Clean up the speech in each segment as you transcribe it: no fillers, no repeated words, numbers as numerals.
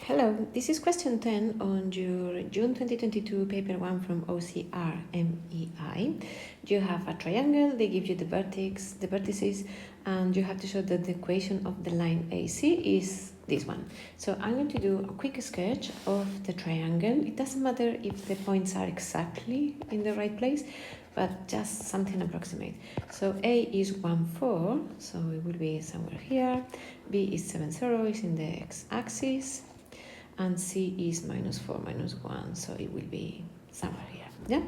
Hello, this is question 10 on your June 2022 paper 1 from OCR MEI. You have a triangle, they give you the vertices, and you have to show that the equation of the line AC is this one. So I'm going to do a quick sketch of the triangle. It doesn't matter if the points are exactly in the right place, but just something approximate. So A is 1, 4, so it will be somewhere here. B is 7, 0, is in the x-axis. And C is -4, -1, so it will be somewhere here. Yeah,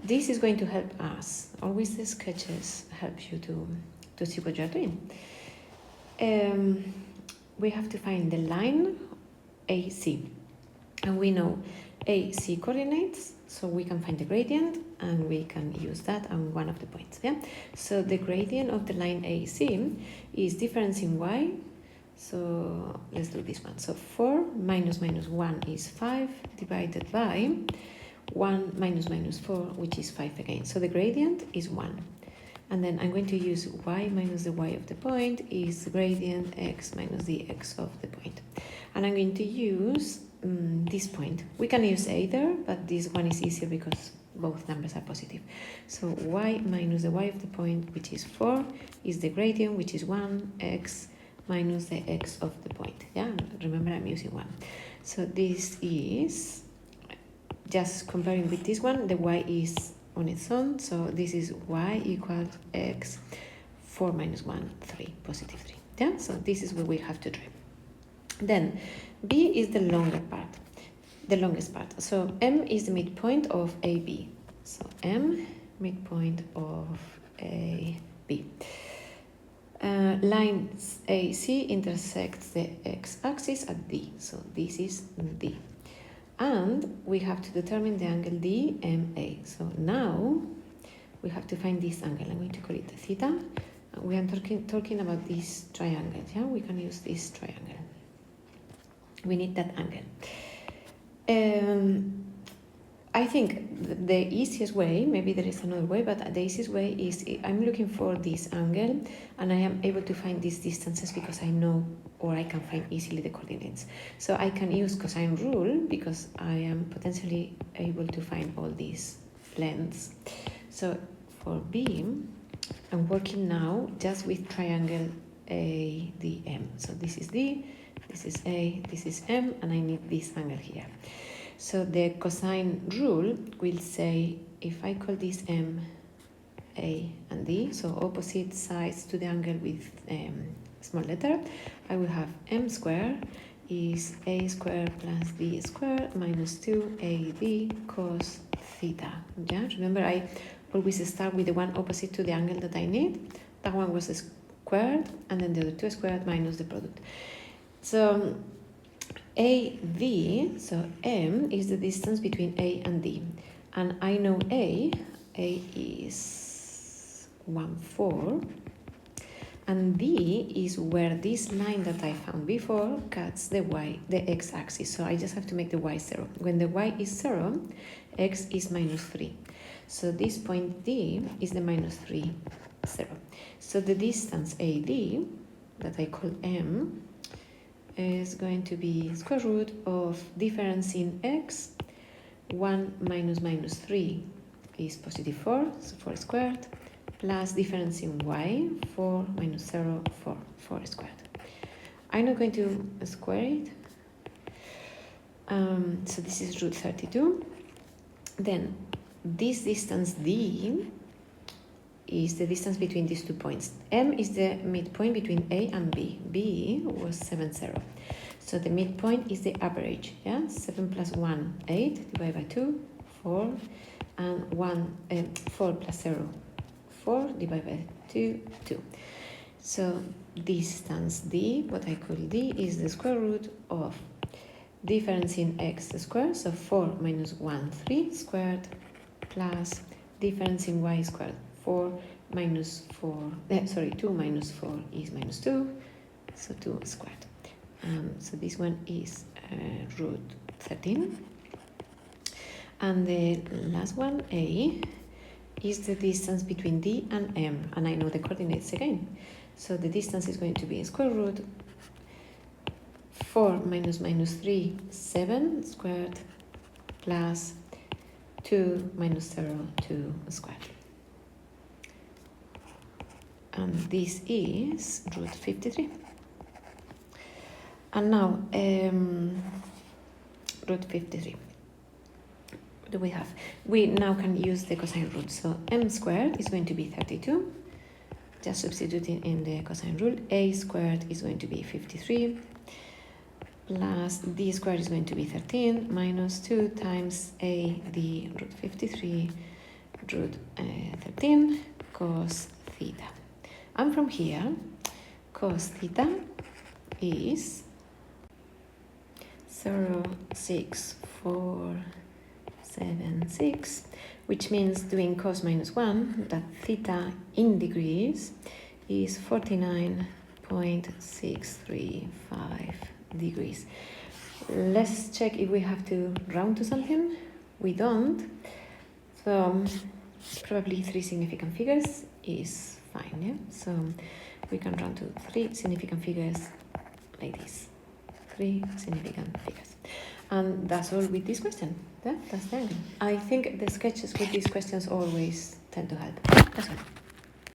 this is going to help us. Always the sketches help you to see what you're doing. We have to find the line AC, and we know AC coordinates, so we can find the gradient and we can use that on one of the points. Yeah, so the gradient of the line AC is difference in y. So let's do this one. So 4 minus 1 is 5 divided by 1 minus 4, which is 5 again. So the gradient is 1. And then I'm going to use y minus the y of the point is gradient x minus the x of the point. And I'm going to use this point. We can use either, but this one is easier because both numbers are positive. So y minus the y of the point, which is 4, is the gradient, which is 1, x minus the x of the point. Yeah, remember I'm using 1. So this is just comparing with this one, the y is on its own, so this is y equals x 4 minus 1, 3, positive 3. Yeah, so this is what we have to try. Then B is the longest part. So M is the midpoint of AB. So M, midpoint of AB. Lines AC intersects the x-axis at D, so this is D. And we have to determine the angle DMA. So now we have to find this angle. I'm going to call it theta. We are talking about this triangle. Yeah, we can use this triangle. We need that angle. I think the easiest way, maybe there is another way, but the easiest way is I'm looking for this angle and I am able to find these distances because I know, or I can find easily the coordinates. So I can use cosine rule because I am potentially able to find all these lengths. So for B, I'm working now just with triangle ADM. So this is D, this is A, this is M, and I need this angle here. So the cosine rule will say, if I call this M, A, and D, so opposite sides to the angle with small letter, I will have M squared is A squared plus D squared minus 2AB cos theta. Yeah, remember I always start with the one opposite to the angle that I need. That one was squared, and then the other 2 squared minus the product. So AD, so M is the distance between A and D. And I know A is 1, 4. And D is where this line that I found before cuts the x-axis. So I just have to make the y 0. When the y is 0, x is -3. So this point D is the -3, 0. So the distance AD, that I call M, is going to be square root of difference in x. 1 minus -3 is positive 4, so 4 squared, plus difference in y, 4 minus 0, 4 squared. I'm not going to square it. So this is root 32. Then this distance D is the distance between these 2 points. M is the midpoint between A and B. B was 7, 0. So the midpoint is the average. Yeah, 7 plus 1, 8, divided by 2, 4, and 4 plus 0, 4, divided by 2, 2. So distance D, what I call D, is the square root of difference in x squared, so 4 minus 1, 3 squared, plus difference in y squared. 2 minus 4 is -2, so 2 squared. So this one is root 13. And the last one, A, is the distance between D and M, and I know the coordinates again. So the distance is going to be square root 4 minus minus 3, 7 squared, plus 2 minus 0, 2 squared. And this is root 53. And now, root 53. What do we have? We now can use the cosine rule. So m squared is going to be 32. Just substituting in the cosine rule. A squared is going to be 53. Plus d squared is going to be 13 minus 2 times a d root 53 root 13 cos theta. And from here, cos theta is 0.6476, which means doing cos minus 1, that theta in degrees is 49.635 degrees. Let's check if we have to round to something. We don't. So probably 3 significant figures is fine, yeah? So we can round to 3 significant figures like this. 3 significant figures. And that's all with this question. Yeah, that's the angle. I think the sketches with these questions always tend to help. That's all.